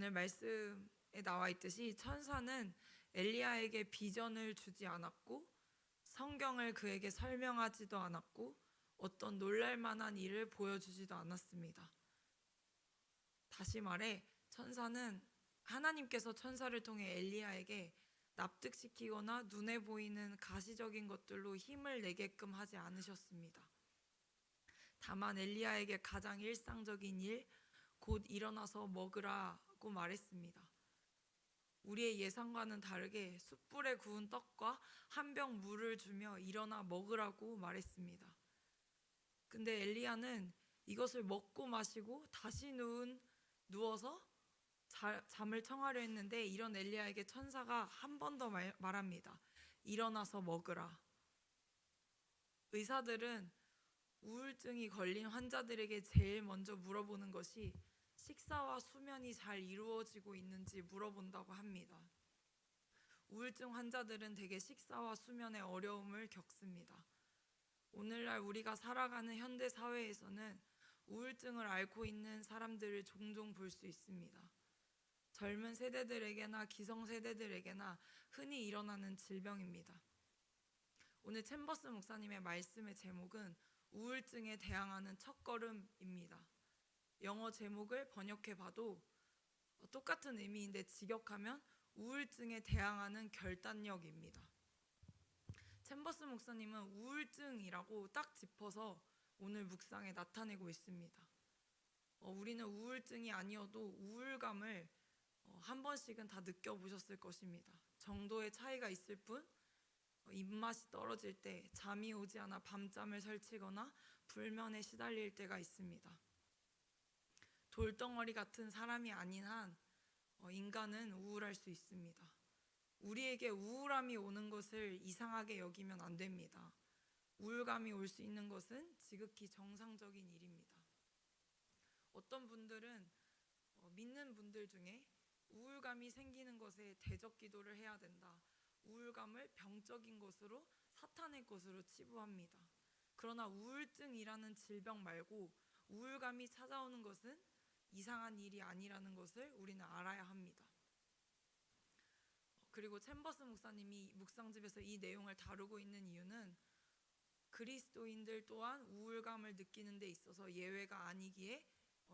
오늘 말씀에 나와 있듯이 천사는 엘리야에게 비전을 주지 않았고 성경을 그에게 설명하지도 않았고 어떤 놀랄만한 일을 보여주지도 않았습니다. 다시 말해 천사는 하나님께서 천사를 통해 엘리야에게 납득시키거나 눈에 보이는 가시적인 것들로 힘을 내게끔 하지 않으셨습니다. 다만 엘리야에게 가장 일상적인 일, 곧 일어나서 먹으라고 말했습니다. 우리의 예상과는 다르게 숯불에 구운 떡과 한 병 물을 주며 일어나 먹으라고 말했습니다. 근데 엘리야는 이것을 먹고 마시고 다시 누워서 잠을 청하려 했는데 이런 엘리야에게 천사가 한 번 더 말합니다. 일어나서 먹으라. 의사들은 우울증이 걸린 환자들에게 제일 먼저 물어보는 것이 식사와 수면이 잘 이루어지고 있는지 물어본다고 합니다. 우울증 환자들은 대개 식사와 수면의 어려움을 겪습니다. 오늘날 우리가 살아가는 현대 사회에서는 우울증을 앓고 있는 사람들을 종종 볼 수 있습니다. 젊은 세대들에게나 기성세대들에게나 흔히 일어나는 질병입니다. 오늘 챔버스 목사님의 말씀의 제목은 우울증에 대항하는 첫걸음입니다. 영어 제목을 번역해 봐도 똑같은 의미인데 직역하면 우울증에 대항하는 결단력입니다. 챔버스 목사님은 우울증이라고 딱 짚어서 오늘 묵상에 나타내고 있습니다. 우리는 우울증이 아니어도 우울감을 한 번씩은 다 느껴보셨을 것입니다. 정도의 차이가 있을 뿐 입맛이 떨어질 때, 잠이 오지 않아 밤잠을 설치거나 불면에 시달릴 때가 있습니다. 돌덩어리 같은 사람이 아닌 한 인간은 우울할 수 있습니다. 우리에게 우울함이 오는 것을 이상하게 여기면 안 됩니다. 우울감이 올 수 있는 것은 지극히 정상적인 일입니다. 어떤 분들은 믿는 분들 중에 우울감이 생기는 것에 대적 기도를 해야 된다. 우울감을 병적인 것으로 사탄의 것으로 치부합니다. 그러나 우울증이라는 질병 말고 우울감이 찾아오는 것은 이상한 일이 아니라는 것을 우리는 알아야 합니다. 그리고 챔버스 목사님이 묵상집에서 이 내용을 다루고 있는 이유는 그리스도인들 또한 우울감을 느끼는 데 있어서 예외가 아니기에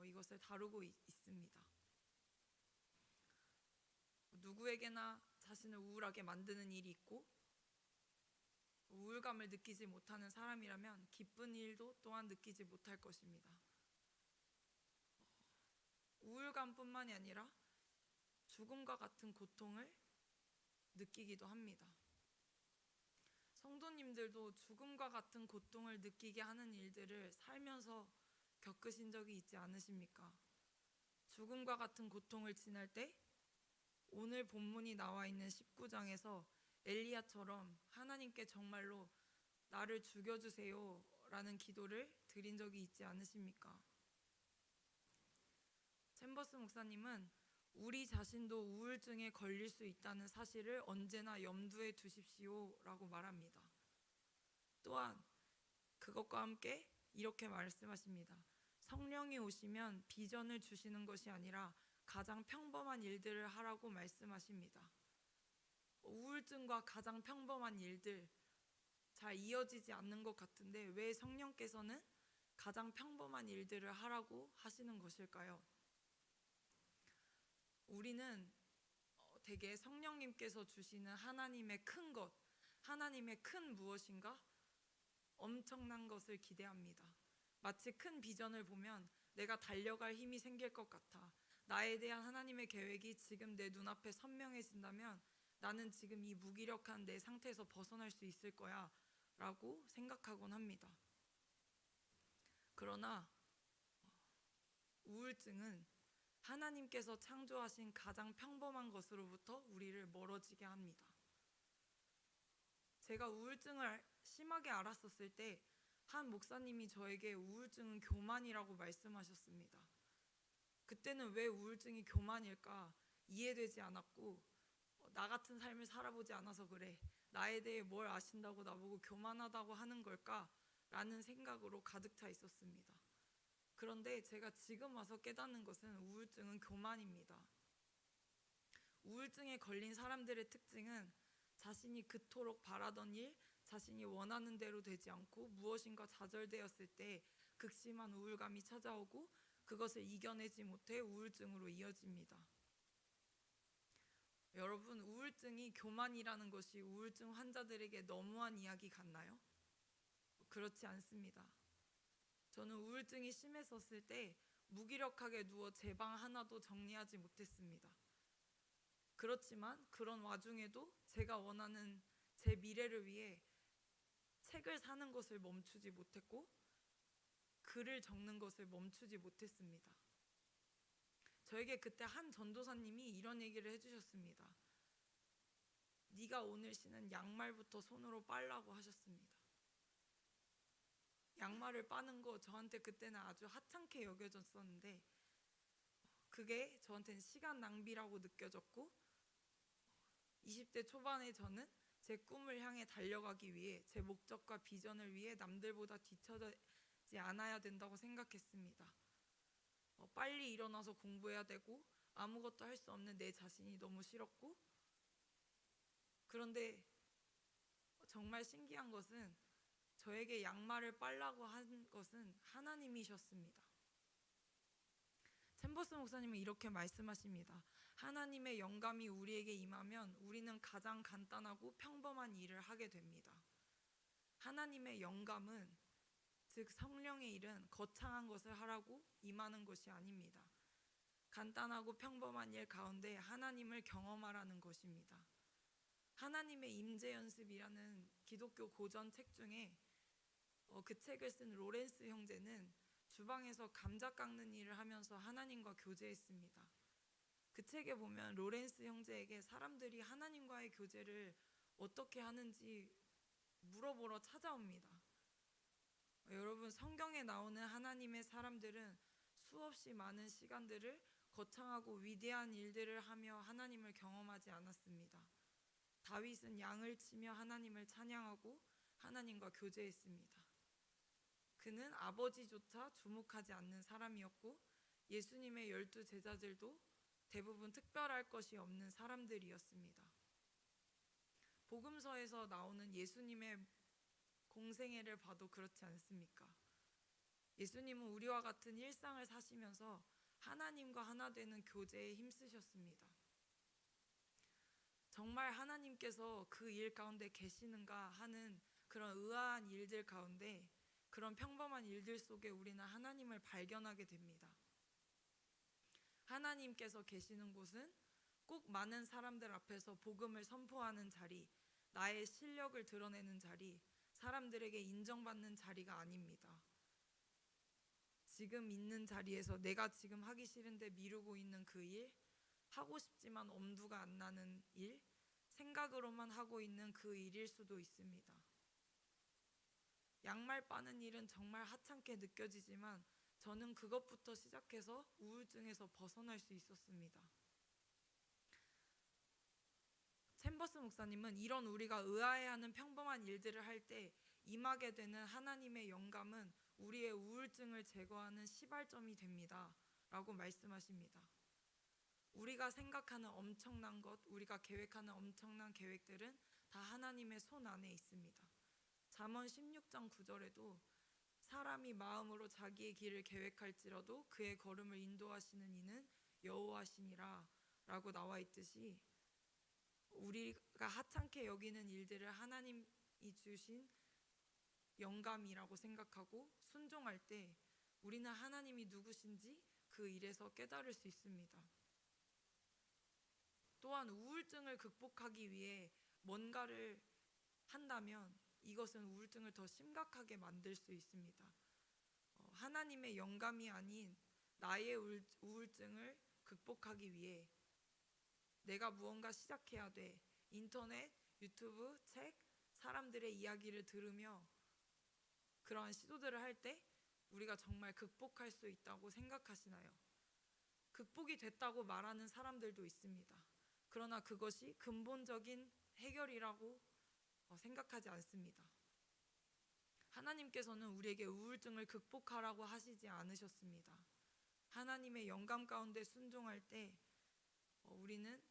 이것을 다루고 있습니다. 누구에게나 자신을 우울하게 만드는 일이 있고 우울감을 느끼지 못하는 사람이라면 기쁜 일도 또한 느끼지 못할 것입니다. 우울감뿐만이 아니라 죽음과 같은 고통을 느끼기도 합니다. 성도님들도 죽음과 같은 고통을 느끼게 하는 일들을 살면서 겪으신 적이 있지 않으십니까? 죽음과 같은 고통을 지날 때 오늘 본문이 나와 있는 19장에서 엘리야처럼 하나님께 정말로 나를 죽여주세요 라는 기도를 드린 적이 있지 않으십니까? 챔버스 목사님은 우리 자신도 우울증에 걸릴 수 있다는 사실을 언제나 염두에 두십시오 라고 말합니다. 또한 그것과 함께 이렇게 말씀하십니다. 성령이 오시면 비전을 주시는 것이 아니라 가장 평범한 일들을 하라고 말씀하십니다. 우울증과 가장 평범한 일들 잘 이어지지 않는 것 같은데 왜 성령께서는 가장 평범한 일들을 하라고 하시는 것일까요? 우리는 대개 성령님께서 주시는 하나님의 큰 것, 하나님의 큰 무엇인가 엄청난 것을 기대합니다. 마치 큰 비전을 보면 내가 달려갈 힘이 생길 것 같아. 나에 대한 하나님의 계획이 지금 내 눈앞에 선명해진다면 나는 지금 이 무기력한 내 상태에서 벗어날 수 있을 거야 라고 생각하곤 합니다. 그러나 우울증은 하나님께서 창조하신 가장 평범한 것으로부터 우리를 멀어지게 합니다. 제가 우울증을 심하게 앓았었을 때 한 목사님이 저에게 우울증은 교만이라고 말씀하셨습니다. 그때는 왜 우울증이 교만일까 이해되지 않았고 나 같은 삶을 살아보지 않아서 그래. 나에 대해 뭘 아신다고 나보고 교만하다고 하는 걸까? 라는 생각으로 가득 차 있었습니다. 그런데 제가 지금 와서 깨닫는 것은 우울증은 교만입니다. 우울증에 걸린 사람들의 특징은 자신이 그토록 바라던 일, 자신이 원하는 대로 되지 않고 무엇인가 좌절되었을 때 극심한 우울감이 찾아오고 그것을 이겨내지 못해 우울증으로 이어집니다. 여러분, 우울증이 교만이라는 것이 우울증 환자들에게 너무한 이야기 같나요? 그렇지 않습니다. 저는 우울증이 심했었을 때 무기력하게 누워 제 방 하나도 정리하지 못했습니다. 그렇지만 그런 와중에도 제가 원하는 제 미래를 위해 책을 사는 것을 멈추지 못했고 글을 적는 것을 멈추지 못했습니다. 저에게 그때 한 전도사님이 이런 얘기를 해주셨습니다. 네가 오늘 신은 양말부터 손으로 빨라고 하셨습니다. 양말을 빠는 거 저한테 그때는 아주 하찮게 여겨졌었는데 그게 저한테는 시간 낭비라고 느껴졌고 20대 초반에 저는 제 꿈을 향해 달려가기 위해 제 목적과 비전을 위해 남들보다 뒤처지지 않아야 된다고 생각했습니다. 빨리 일어나서 공부해야 되고 아무것도 할 수 없는 내 자신이 너무 싫었고 그런데 정말 신기한 것은 저에게 양말을 빨라고 한 것은 하나님이셨습니다. 챔버스 목사님은 이렇게 말씀하십니다. 하나님의 영감이 우리에게 임하면 우리는 가장 간단하고 평범한 일을 하게 됩니다. 하나님의 영감은 즉 성령의 일은 거창한 것을 하라고 임하는 것이 아닙니다. 간단하고 평범한 일 가운데 하나님을 경험하라는 것입니다. 하나님의 임재 연습이라는 기독교 고전 책 중에 그 책을 쓴 로렌스 형제는 주방에서 감자 깎는 일을 하면서 하나님과 교제했습니다. 그 책에 보면 로렌스 형제에게 사람들이 하나님과의 교제를 어떻게 하는지 물어보러 찾아옵니다. 여러분, 성경에 나오는 하나님의 사람들은 수없이 많은 시간들을 거창하고 위대한 일들을 하며 하나님을 경험하지 않았습니다. 다윗은 양을 치며 하나님을 찬양하고 하나님과 교제했습니다. 그는 아버지조차 주목하지 않는 사람이었고 예수님의 12 제자들도 대부분 특별할 것이 없는 사람들이었습니다. 복음서에서 나오는 예수님의 공생애를 봐도 그렇지 않습니까? 예수님은 우리와 같은 일상을 사시면서 하나님과 하나 되는 교제에 힘쓰셨습니다. 정말 하나님께서 그 일 가운데 계시는가 하는 그런 의아한 일들 가운데 그런 평범한 일들 속에 우리는 하나님을 발견하게 됩니다. 하나님께서 계시는 곳은 꼭 많은 사람들 앞에서 복음을 선포하는 자리, 나의 실력을 드러내는 자리, 사람들에게 인정받는 자리가 아닙니다. 지금 있는 자리에서 내가 지금 하기 싫은데 미루고 있는 그 일, 하고 싶지만 엄두가 안 나는 일, 생각으로만 하고 있는 그 일일 수도 있습니다. 양말 빠는 일은 정말 하찮게 느껴지지만 저는 그것부터 시작해서 우울증에서 벗어날 수 있었습니다. 챔버스 목사님은 이런 우리가 의아해하는 평범한 일들을 할 때 임하게 되는 하나님의 영감은 우리의 우울증을 제거하는 시발점이 됩니다. 라고 말씀하십니다. 우리가 생각하는 엄청난 것, 우리가 계획하는 엄청난 계획들은 다 하나님의 손 안에 있습니다. 잠언 16장 9절에도 사람이 마음으로 자기의 길을 계획할지라도 그의 걸음을 인도하시는 이는 여호와시니라 라고 나와 있듯이 우리가 하찮게 여기는 일들을 하나님이 주신 영감이라고 생각하고 순종할 때 우리는 하나님이 누구신지 그 일에서 깨달을 수 있습니다. 또한 우울증을 극복하기 위해 뭔가를 한다면 이것은 우울증을 더 심각하게 만들 수 있습니다. 하나님의 영감이 아닌 나의 우울증을 극복하기 위해 내가 무언가 시작해야 돼. 인터넷, 유튜브, 책, 사람들의 이야기를 들으며 그러한 시도들을 할 때 우리가 정말 극복할 수 있다고 생각하시나요? 극복이 됐다고 말하는 사람들도 있습니다. 그러나 그것이 근본적인 해결이라고 생각하지 않습니다. 하나님께서는 우리에게 우울증을 극복하라고 하시지 않으셨습니다. 하나님의 영감 가운데 순종할 때 우리는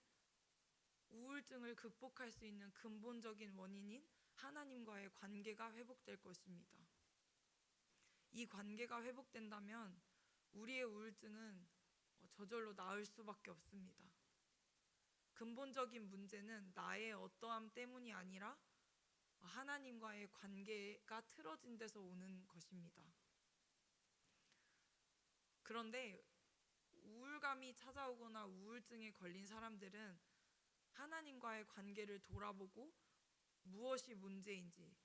우울증을 극복할 수 있는 근본적인 원인인 하나님과의 관계가 회복될 것입니다. 이 관계가 회복된다면 우리의 우울증은 저절로 나을 수밖에 없습니다. 근본적인 문제는 나의 어떠함 때문이 아니라 하나님과의 관계가 틀어진 데서 오는 것입니다. 그런데 우울감이 찾아오거나 우울증에 걸린 사람들은 하나님과의 관계를 돌아보고 무엇이 문제인지,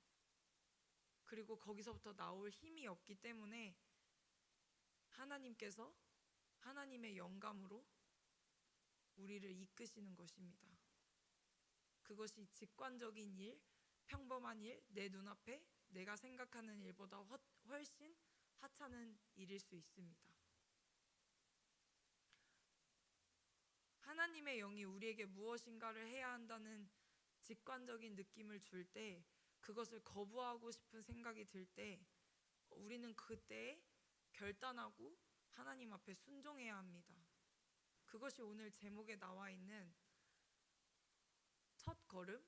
그리고 거기서부터 나올 힘이 없기 때문에 하나님께서 하나님의 영감으로 우리를 이끄시는 것입니다. 그것이 직관적인 일, 평범한 일, 내 눈앞에 내가 생각하는 일보다 훨씬 하찮은 일일 수 있습니다. 하나님의 영이 우리에게 무엇인가를 해야 한다는 직관적인 느낌을 줄 때, 그것을 거부하고 싶은 생각이 들 때 우리는 그때에 결단하고 하나님 앞에 순종해야 합니다. 그것이 오늘 제목에 나와 있는 첫 걸음,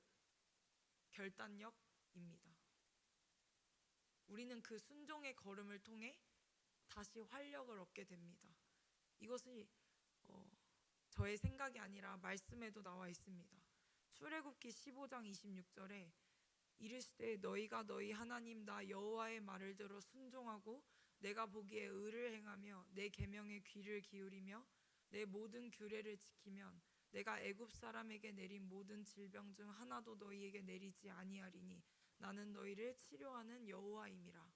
결단력입니다. 우리는 그 순종의 걸음을 통해 다시 활력을 얻게 됩니다. 이것이 저의 생각이 아니라 말씀에도 나와 있습니다. 출애굽기 15장 26절에 이르시되 너희가 너희 하나님 나 여호와의 말을 들어 순종하고 내가 보기에 의를 행하며 내 계명에 귀를 기울이며 내 모든 규례를 지키면 내가 애굽 사람에게 내린 모든 질병 중 하나도 너희에게 내리지 아니하리니 나는 너희를 치료하는 여호와임이라.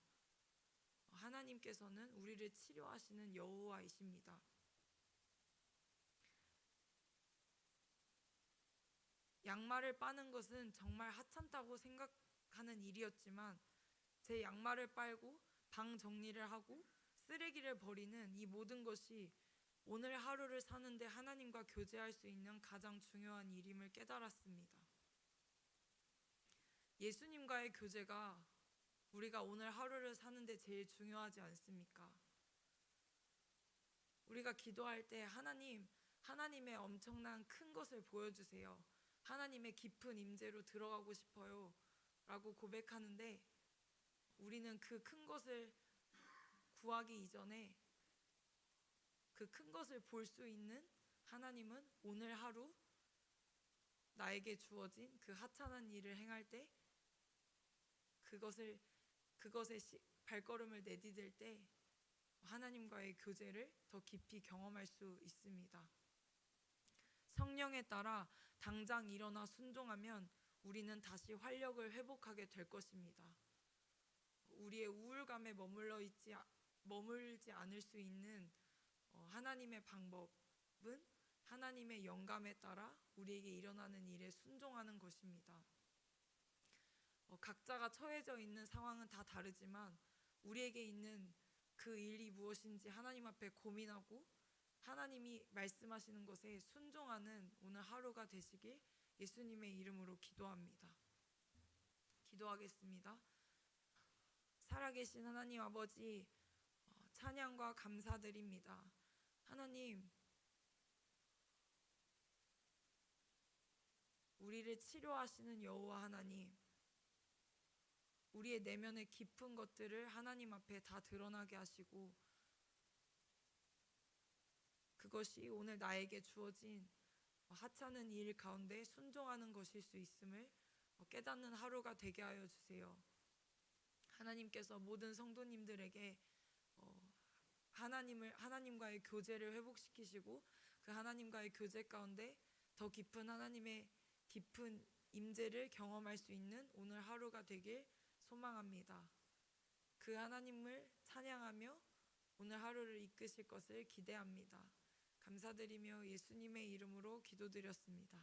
하나님께서는 우리를 치료하시는 여호와이십니다. 양말을 빠는 것은 정말 하찮다고 생각하는 일이었지만 제 양말을 빨고 방 정리를 하고 쓰레기를 버리는 이 모든 것이 오늘 하루를 사는데 하나님과 교제할 수 있는 가장 중요한 일임을 깨달았습니다. 예수님과의 교제가 우리가 오늘 하루를 사는데 제일 중요하지 않습니까? 우리가 기도할 때 하나님의 엄청난 큰 것을 보여주세요. 하나님의 깊은 임재로 들어가고 싶어요 라고 고백하는데, 우리는 그 큰 것을 구하기 이전에 그 큰 것을 볼 수 있는 하나님은 오늘 하루 나에게 주어진 그 하찮은 일을 행할 때 그것에 발걸음을 내디딜 때 하나님과의 교제를 더 깊이 경험할 수 있습니다. 성령에 따라 당장 일어나 순종하면 우리는 다시 활력을 회복하게 될 것입니다. 우리의 우울감에 머물지 않을 수 있는 하나님의 방법은 하나님의 영감에 따라 우리에게 일어나는 일에 순종하는 것입니다. 각자가 처해져 있는 상황은 다 다르지만 우리에게 있는 그 일이 무엇인지 하나님 앞에 고민하고 하나님이 말씀하시는 것에 순종하는 오늘 하루가 되시길 예수님의 이름으로 기도합니다. 기도하겠습니다. 살아계신 하나님 아버지, 찬양과 감사드립니다. 하나님, 우리를 치료하시는 여호와 하나님, 우리의 내면의 깊은 것들을 하나님 앞에 다 드러나게 하시고 그것이 오늘 나에게 주어진 하찮은 일 가운데 순종하는 것일 수 있음을 깨닫는 하루가 되게 하여 주세요. 하나님께서 모든 성도님들에게 하나님과의 교제를 회복시키시고 그 하나님과의 교제 가운데 더 깊은 하나님의 깊은 임재를 경험할 수 있는 오늘 하루가 되길 소망합니다. 그 하나님을 찬양하며 오늘 하루를 이끄실 것을 기대합니다. 감사드리며 예수님의 이름으로 기도드렸습니다.